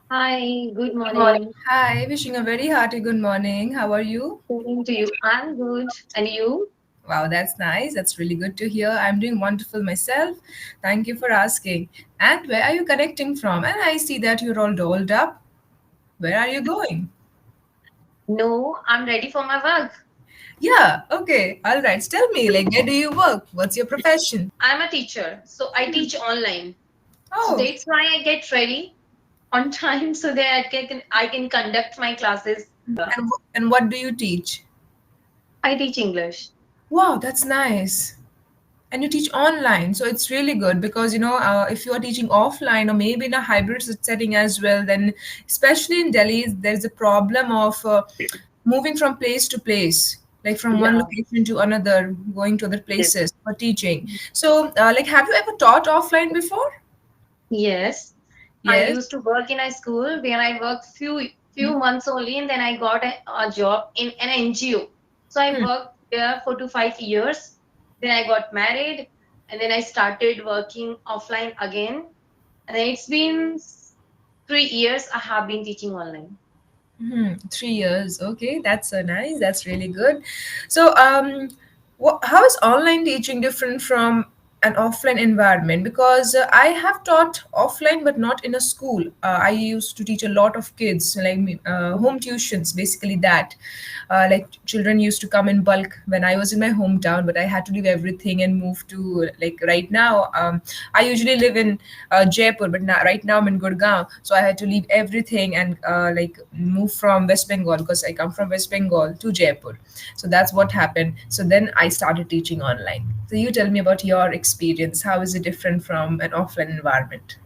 Hi, good Good morning. morning. Hi, wishing a very hearty good morning. How are you? Talking to you. I'm good. And you? Wow, that's nice. That's really good to hear. I'm doing wonderful myself. Thank you for asking. And where are you connecting from? And I see that you're all dolled up. Where are you going? No, I'm ready for my work. Yeah, okay. All right. Tell me, like, where do you work? What's your profession? I'm a teacher, so I teach online. So Oh, that's why I get ready on time so that I can conduct my classes. and what do you teach? I teach English. Wow, that's nice. And you teach online, so it's really good because if you are teaching offline or maybe in a hybrid setting as well, then especially in Delhi there's a problem of moving from place to place, like from one Yeah. location to another, going to other places for teaching. So like, have you ever taught offline before? Yes. I Yes. used to work in a school where I worked few months only, and then I got a job in an NGO. So I Hmm. worked there for 5 years. Then I got married, and then I started working offline again. And then it's been 3 years I have been teaching online. 3 years. Okay, that's so nice. That's really good. So, how is online teaching different from an offline environment? Because I have taught offline, but not in a school. I used to teach a lot of kids, like home tuitions, basically that. Like children used to come in bulk when I was in my hometown, but I had to leave everything and move to, like, right now. I usually live in Jaipur, but now, right now I'm in Gurgaon, so I had to leave everything and like move from West Bengal because I come from West Bengal to Jaipur. So that's what happened. So then I started teaching online. So you tell me about your experience. How is it different from an offline environment?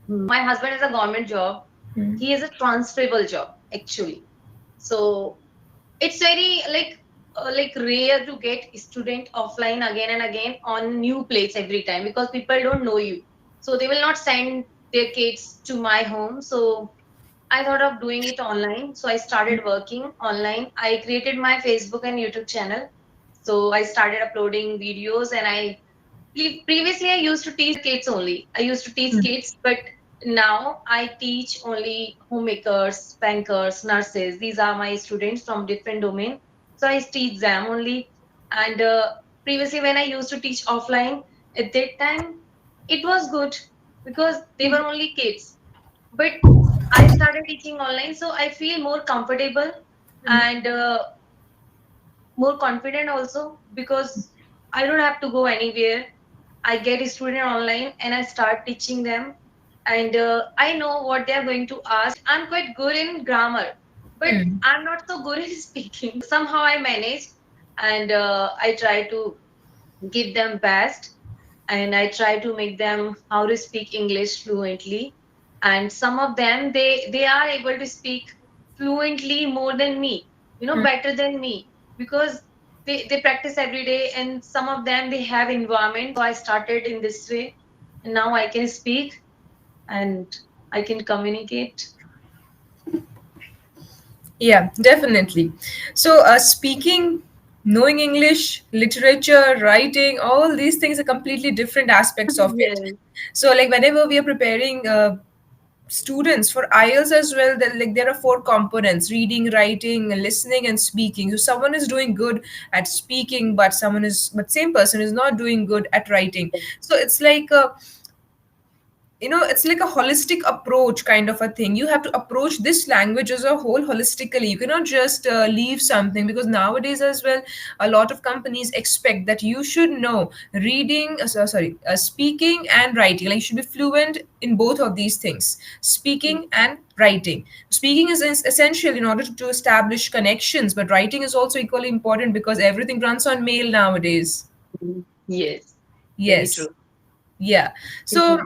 My husband has a government job. Hmm. He has a transferable job actually. So it's very like rare to get student offline again and again on new place every time because people don't know you, so they will not send their kids to my home. So I thought of doing it online, so I started working online. I created my Facebook and YouTube channel, so I started uploading videos. And previously I used to teach kids only. I used to teach kids, but now I teach only homemakers, bankers, nurses. These are my students from different domain, so I teach them only. And previously when I used to teach offline, at that time it was good because they were only kids. But I started teaching online, so I feel more comfortable and more confident also because I don't have to go anywhere. I get a student online and I start teaching them, and I know what they are going to ask. I'm quite good in grammar, but Hmm. I'm not so good in speaking. Somehow I manage, and I try to give them best, and I try to make them how to speak English fluently. And some of them, they are able to speak fluently more than me, better than me, because they practice every day. And some of them, they have environment. So I started in this way, and now I can speak and I can communicate. Yeah, definitely. So, speaking, knowing English, literature, writing, all these things are completely different aspects of it. Yes. So, like, whenever we are preparing students for IELTS as well, like there are four components: reading, writing, listening, and speaking. So, someone is doing good at speaking, but same person is not doing good at writing. So, it's like it's like a holistic approach kind of a thing. You have to approach this language as a whole holistically. You cannot just leave something, because nowadays as well, a lot of companies expect that you should know reading, speaking and writing. Like, you should be fluent in both of these things, speaking and writing. Speaking is essential in order to establish connections, but writing is also equally important because everything runs on mail nowadays. Yes, very Yes. true. Yeah. So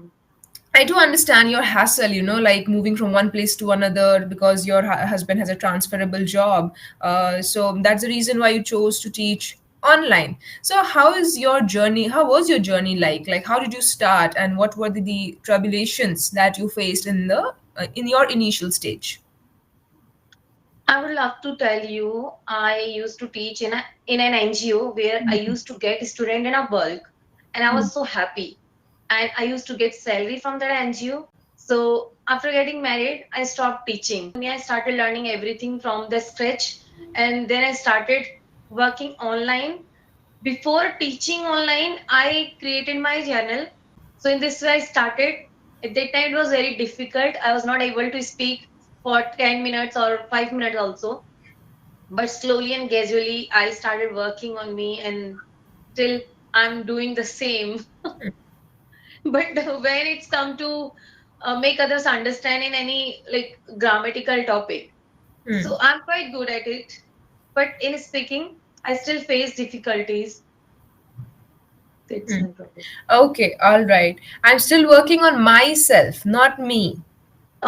I do understand your hassle, like moving from one place to another because your husband has a transferable job. So that's the reason why you chose to teach online. So how is your journey? How was your journey like? Like, how did you start, and what were the tribulations that you faced in your initial stage? I would love to tell you, I used to teach in an NGO where I used to get student in a bulk, and I was so happy. And I used to get salary from that NGO. So after getting married, I stopped teaching. I started learning everything from the scratch, and then I started working online. Before teaching online, I created my channel. So in this way, I started. At that time, it was very difficult. I was not able to speak for 10 minutes or 5 minutes also. But slowly and gradually, I started working on me, and still I'm doing the same. But when it's come to make others understand in any like grammatical topic, Hmm. so I'm quite good at it. But in speaking, I still face difficulties. That's Hmm. my problem. Okay, all right. I'm still working on myself, not me.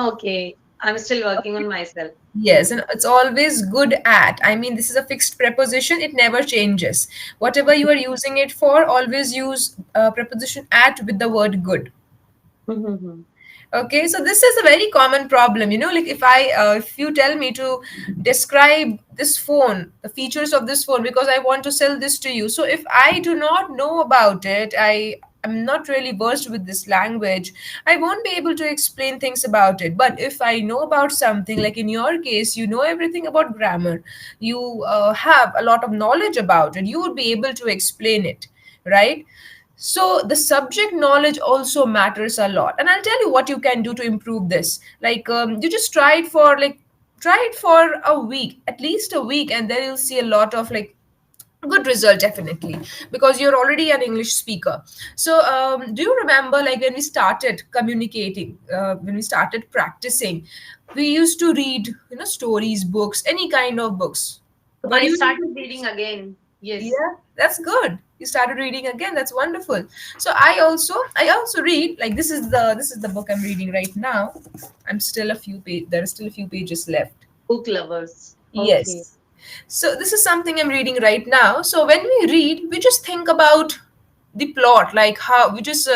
Okay, I'm still working on myself. Yes, and it's always good at. I mean, this is a fixed preposition, it never changes. Whatever you are using it for, always use preposition at with the word good. Mhm. Okay, so this is a very common problem. Like if you tell me to describe this phone, the features of this phone, because I want to sell this to you. So if I do not know about it, I am not really versed with this language, I won't be able to explain things about it. But if I know about something, like in your case, you know everything about grammar, you have a lot of knowledge about it, you would be able to explain it, right? So the subject knowledge also matters a lot, and I'll tell you what you can do to improve this. Like you just try it for a week, at least a week, and then you'll see a lot of like good result, definitely, because you're already an English speaker. So do you remember, like when we started communicating, when we started practicing, we used to read, stories, books, any kind of books. So Were I you started into reading this? again. Yes. Yeah, that's good. You started reading again. That's wonderful. So I also read, like this is the book I'm reading right now. There are still a few pages left. Book lovers. Okay. Yes. So this is something I'm reading right now. So when we read, we just think about the plot, like how we just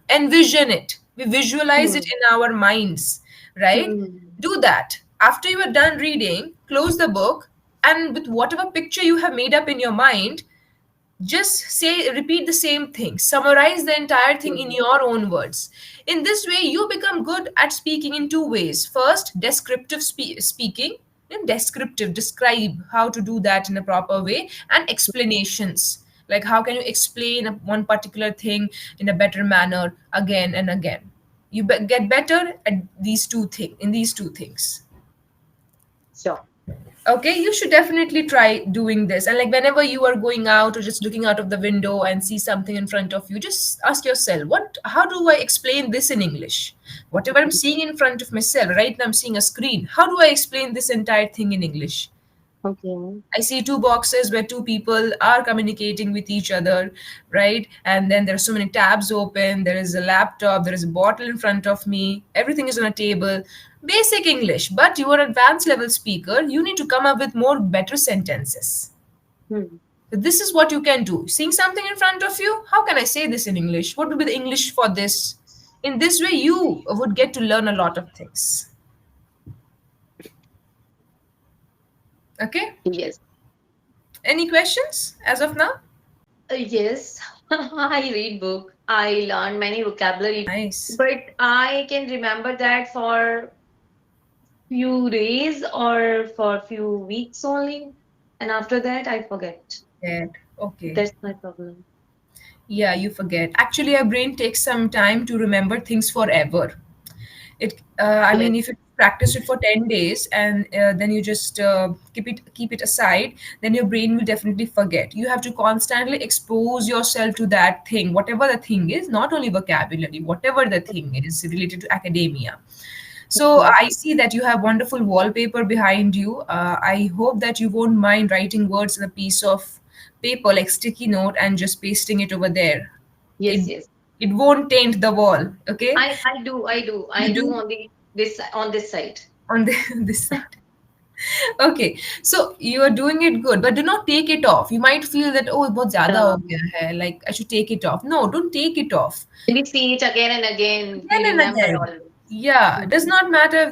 envision it. We visualize it Hmm. in our minds, right? Hmm. Do that. After you are done reading, close the book, and with whatever picture you have made up in your mind, just repeat the same thing, summarize the entire thing in Hmm. your own words. In this way you become good at speaking in two ways. First, descriptive speaking, and descriptive, describe how to do that in a proper way, and explanations, like how can you explain one particular thing in a better manner again and again. You get better at these two things. Sure. Okay, you should definitely try doing this. And like whenever you are going out or just looking out of the window and see something in front of you, just ask yourself, how do I explain this in English? Whatever I'm seeing in front of myself, right now I'm seeing a screen. How do I explain this entire thing in English? Okay. I see two boxes where two people are communicating with each other, right? And then there are so many tabs open. There is a laptop, there is a bottle in front of me. Everything is on a table. Basic English, but you are an advanced level speaker. You need to come up with more better sentences. Hmm. So this is what you can do. Seeing something in front of you, how can I say this in English? What would be the English for this? In this way, you would get to learn a lot of things. Okay? Yes. Any questions as of now? Yes. I read book. I learn many vocabulary, Nice. but I can remember that for few days or for few weeks only, and after that I forget. Dead. Okay. That's my problem. Yeah, you forget. Actually, our brain takes some time to remember things forever. I Yes. mean, if you practice it for 10 days and then you just keep it aside, then your brain will definitely forget. You have to constantly expose yourself to that thing, whatever the thing is, not only vocabulary, whatever the thing is related to academia. So Okay. I see that you have wonderful wallpaper behind you. I hope that you won't mind writing words on a piece of paper, like sticky note, and just pasting it over there. Yes, It yes. it won't taint the wall. Okay, I you do do on the this side. on this side. Okay, so you are doing it good, but do not take it off. You might feel that, oh, बहुत ज़्यादा हो Um, गया है, like I should take it off. No, don't take it off. we see it again and again. Again We and remember again. always. Yeah, it does Mhm. not matter if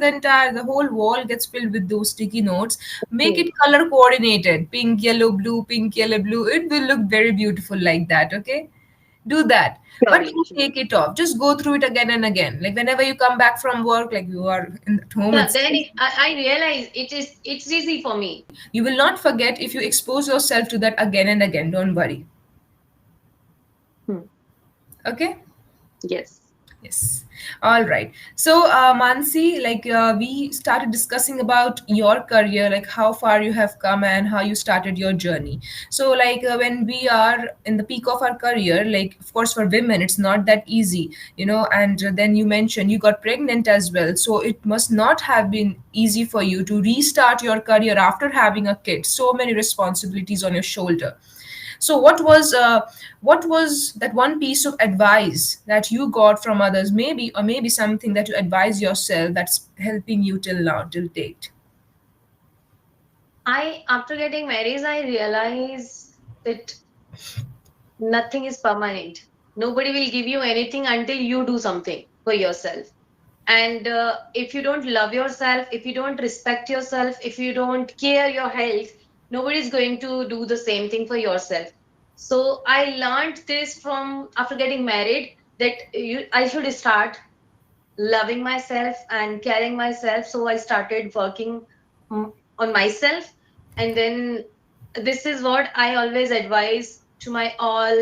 the whole wall gets filled with those sticky notes. Make Okay. it color coordinated. Pink, yellow, blue, pink, yellow, blue. It will look very beautiful like that, okay? Do that, but Surely, don't surely. take it off. Just go through it again and again. Like whenever you come back from work, like you are at home Yeah, then itself, I realize it's easy for me. you will not forget if you expose yourself to that again and again. Don't worry. Hmm. Okay. Yes. Yes. All right. So, Mansi, we started discussing about your career, like how far you have come and how you started your journey. So, when we are in the peak of our career, like, of course, for women, it's not that easy, and then you mentioned you got pregnant as well. So, it must not have been easy for you to restart your career after having a kid. So many responsibilities on your shoulder. So what was that one piece of advice that you got from others, maybe, or maybe something that you advise yourself that's helping you till now, till date? I after getting married, I realized that nothing is permanent. Nobody will give you anything until you do something for yourself. And if you don't love yourself, if you don't respect yourself, if you don't care your health, nobody is going to do the same thing for yourself. So I learned this from after getting married, that I should start loving myself and caring myself. So I started working mm, on myself. And then this is what I always advise to my all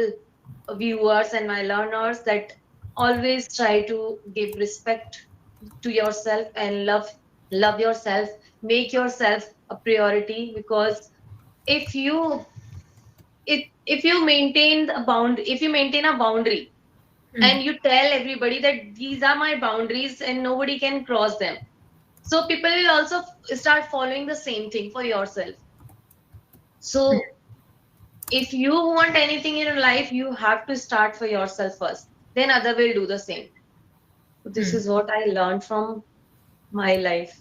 viewers and my learners, that always try to give respect to yourself and love yourself, make yourself a priority. Because if you if you maintain a boundary Hmm. and you tell everybody that these are my boundaries and nobody can cross them, so people will also start following the same thing for yourself. So if you want anything in your life, you have to start for yourself first, then other will do the same. So this Hmm. is what I learned from my life.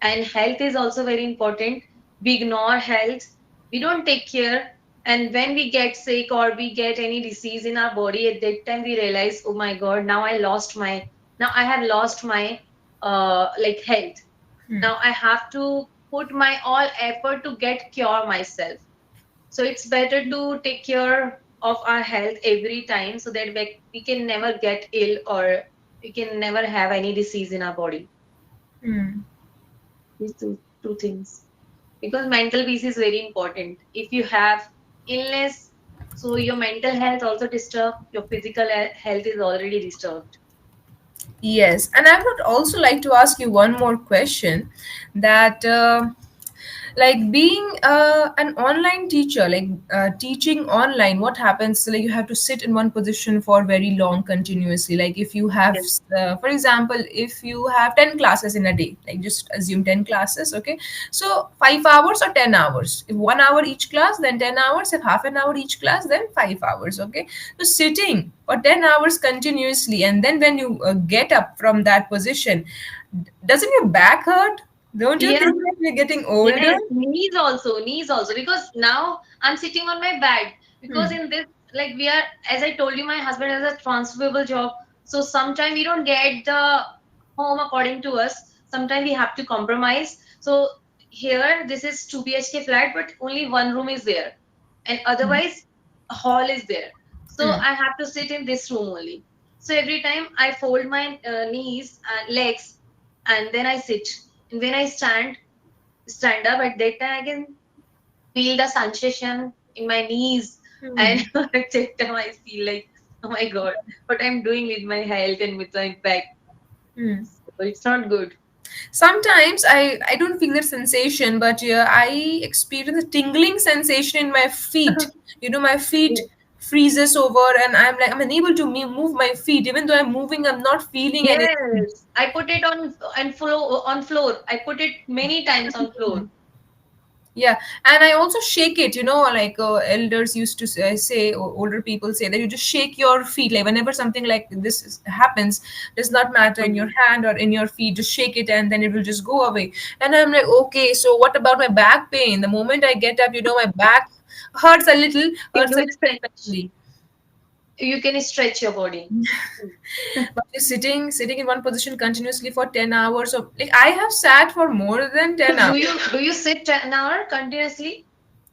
And health is also very important. We ignore health, we don't take care, and when we get sick or we get any disease in our body, at that time we realize, oh my god, now I have lost my like health. Hmm. Now I have to put my all effort to get cure myself. So it's better to take care of our health every time, so that we can never get ill, or we can never have any disease in our body. Hmm. These two things. Because mental peace is very important. If you have illness, so your mental health also disturbed, your physical health is already disturbed. Yes, and I would also like to ask you one more question, that like being an online teacher, teaching online, what happens, like you have to sit in one position for very long continuously. Like if you have Yes. for example, if you have 10 classes in a day, like just assume 10 classes, okay, so 5 hours or 10 hours, if 1 hour each class, then 10 hours, if half an hour each class, then 5 hours, okay. So sitting for 10 hours continuously, and then when you get up from that position, doesn't your back hurt? Don't you Yeah. think that we're getting older? Yes, knees also, because now I'm sitting on my bed. Because Hmm. in this, like we are, as I told you, my husband has a transferable job. So sometimes we don't get the home according to us. Sometimes we have to compromise. So here, this is 2 BHK flat, but only one room is there, and otherwise, a hall is there. So Hmm. I have to sit in this room only. So every time I fold my knees and legs, and then I sit. And when I stand up, at that time I can feel the sensation in my knees, and Hmm. at that time I feel like, oh my god, what I'm doing with my health and with my back. Hmm. So it's not good. Sometimes I don't feel that sensation, but yeah, I experience a tingling sensation in my feet. My feet freezes over, and I'm unable to move my feet. Even though I'm moving, I'm not feeling anything. Yes, I put it on floor. I put it many times on floor. Yeah, and I also shake it. Like elders used to say, or older people say that you just shake your feet. Like whenever something like this happens, does not matter in your Mhm. hand or in your feet, just shake it and then it will just go away. And I'm like, okay, so what about my back pain? The moment I get up, my back hurts a little, You can hurts do a it little stretch. actually. You can stretch your body. But just sitting in one position continuously for 10 hours, or like I have sat for more than So 10 hours. do you sit an hour continuously?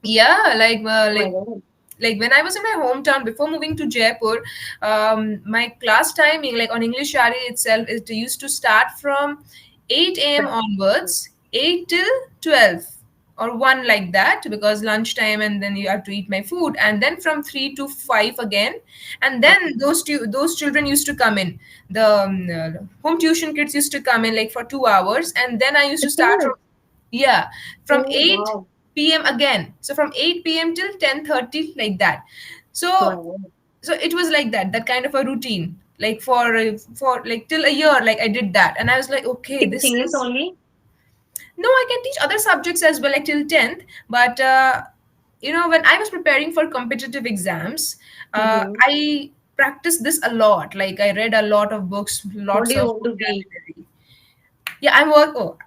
Yeah, Oh my like god. like when I was in my hometown before moving to Jaipur, my class timing, like on English Yaari itself, it used to start from 8 a.m. onwards, 8 till 12 or 1 like that, because lunchtime and then you have to eat my food, and then from 3 to 5 again, and then Okay. those children used to come in, the home tuition kids used to come in like for 2 hours, and then I used to start from, Okay. yeah, from Oh, 8 wow. p.m. again. So from 8 p.m. till 10:30 like that. So Wow. it was like that, that kind of a routine. Like for like till a year, like I did that, and I was like, okay, this Teaching is is, only. no, I can teach other subjects as well, like till 10th. But when I was preparing for competitive exams, Mm-hmm. I practiced this a lot. Like I read a lot of books, What do lots you of want to be? vocabulary. Yeah,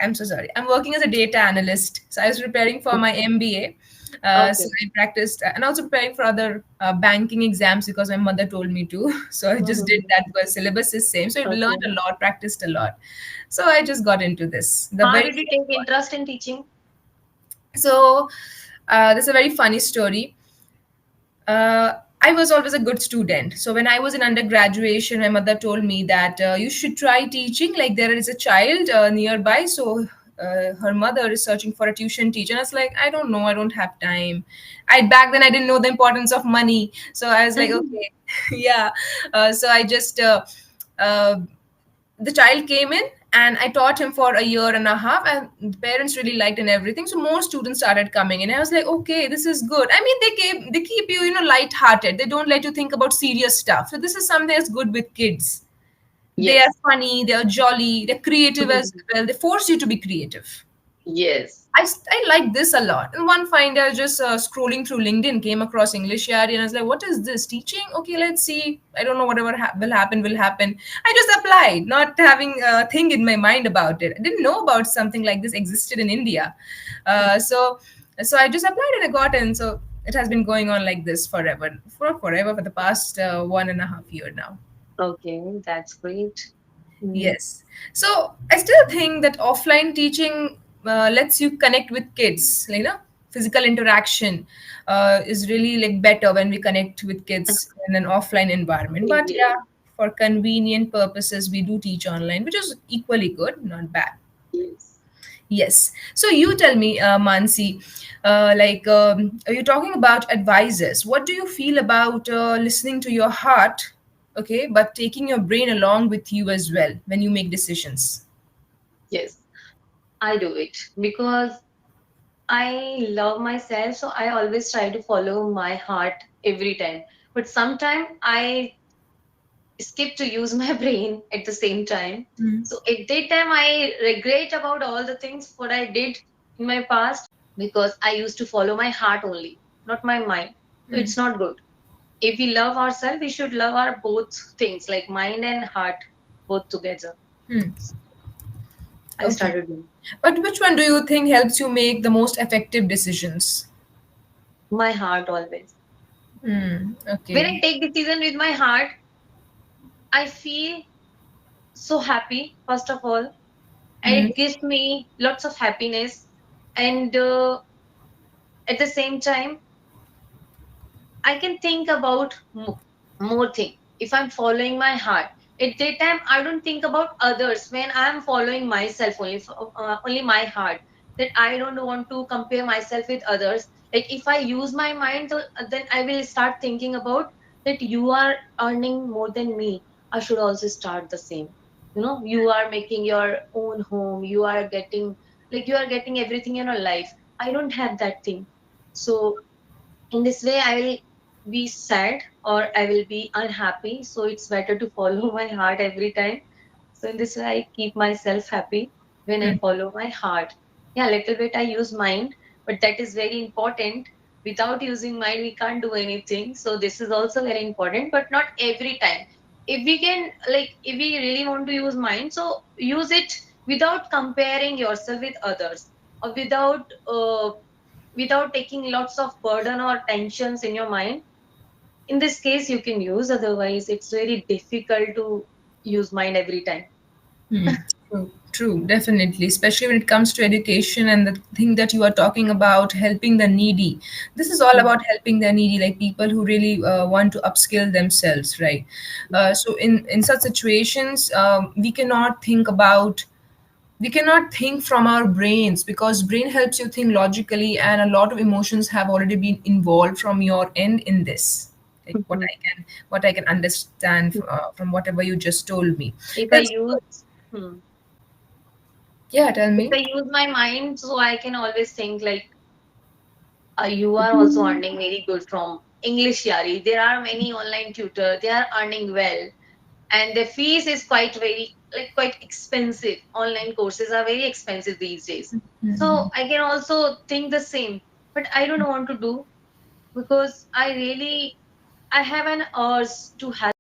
I'm so sorry. I'm working as a data analyst. So I was preparing for my MBA. So Okay. I practiced, and also preparing for other banking exams because my mother told me to. So I just did Mm-hmm. that because syllabus is same. So I learned Okay. a lot, practiced a lot. So I just got into this the How very did you first take one. interest in teaching? So there's a very funny story. I was always a good student. So when I was in undergraduation, my mother told me that you should try teaching. Like there is a child nearby, so her mother is searching for a tuition teacher. And I was like, I don't know, I don't have time. I back then I didn't know the importance of money, so I was like, okay, yeah. So I just uh, the child came in and I taught him for a year and a half, and the parents really liked and everything, so more students started coming in. I was like, okay, this is good. I mean, they keep you, light-hearted. They don't let you think about serious stuff, so this is something that's good with kids. They are Yes. funny, they are jolly, they're creative as Mhm. well. They force you to be creative. Yes. I like this a lot. And one fine day, I was just scrolling through LinkedIn, came across English Yaari, and I was like, what is this? Teaching? Okay, let's see. I don't know, whatever will happen, will happen. I just applied, not having a thing in my mind about it. I didn't know about something like this existed in India. So I just applied and I got in. So it has been going on like this for the past 1.5 year now. Okay, that's great. Mm. Yes. So I still think that offline teaching lets you connect with kids. Physical interaction is really like better when we connect with kids in an offline environment. But Yes. yeah, for convenient purposes, we do teach online, which is equally good, not bad. Yes. Yes. So you tell me, Mansi, you're talking about advisors. What do you feel about listening to your heart, okay, but taking your brain along with you as well when you make decisions? Yes. I do it because I love myself, so I always try to follow my heart every time. But sometimes I skip to use my brain at the same time. Mm. So at that time, I regret about all the things what I did in my past because I used to follow my heart only, not my mind. So Mm. it's not good. If we love ourselves, we should love our both things, like mind and heart, both together. Mm. I Okay. started doing But which one do you think helps you make the most effective decisions? my heart always. Mm. When Okay. I take decision with my heart, I feel so happy, first of all, and Mm. it gives me lots of happiness. And at the same time, I can think about more thing if I'm following my heart. At that time, I don't think about others when I'm following myself only, only my heart. That I don't want to compare myself with others. Like if I use my mind, then I will start thinking about that you are earning more than me. I should also start the same. You are making your own home. You are getting everything in your life. I don't have that thing. So in this way I will be sad or I will be unhappy, so it's better to follow my heart every time. So in this way I keep myself happy when I Mm. follow my heart. Yeah, little bit I use mind, but that is very important. Without using mind we can't do anything, so this is also very important, but not every time. If we can, like, if we really want to use mind, so use it without comparing yourself with others, or without taking lots of burden or tensions in your mind. In this case you can use, otherwise it's very difficult to use mind every time. Hmm. True. True, definitely, especially when it comes to education and the thing that you are talking about, helping the needy. This is all Hmm. about helping the needy, like people who really want to upskill themselves, right? So in such situations, we cannot think from our brains, because brain helps you think logically, and a lot of emotions have already been involved from your end in this. Like Mhm. what I can understand from whatever you just told me. If I That's use, hmm. Yeah, tell If I me. use my mind, so I can always think like, you are also earning very good from English Yaari. There are many online tutors, they are earning well, and the fees is quite very like quite expensive. Online courses are very expensive these days. So I can also think the same, but I don't want to do, because I have an urge to help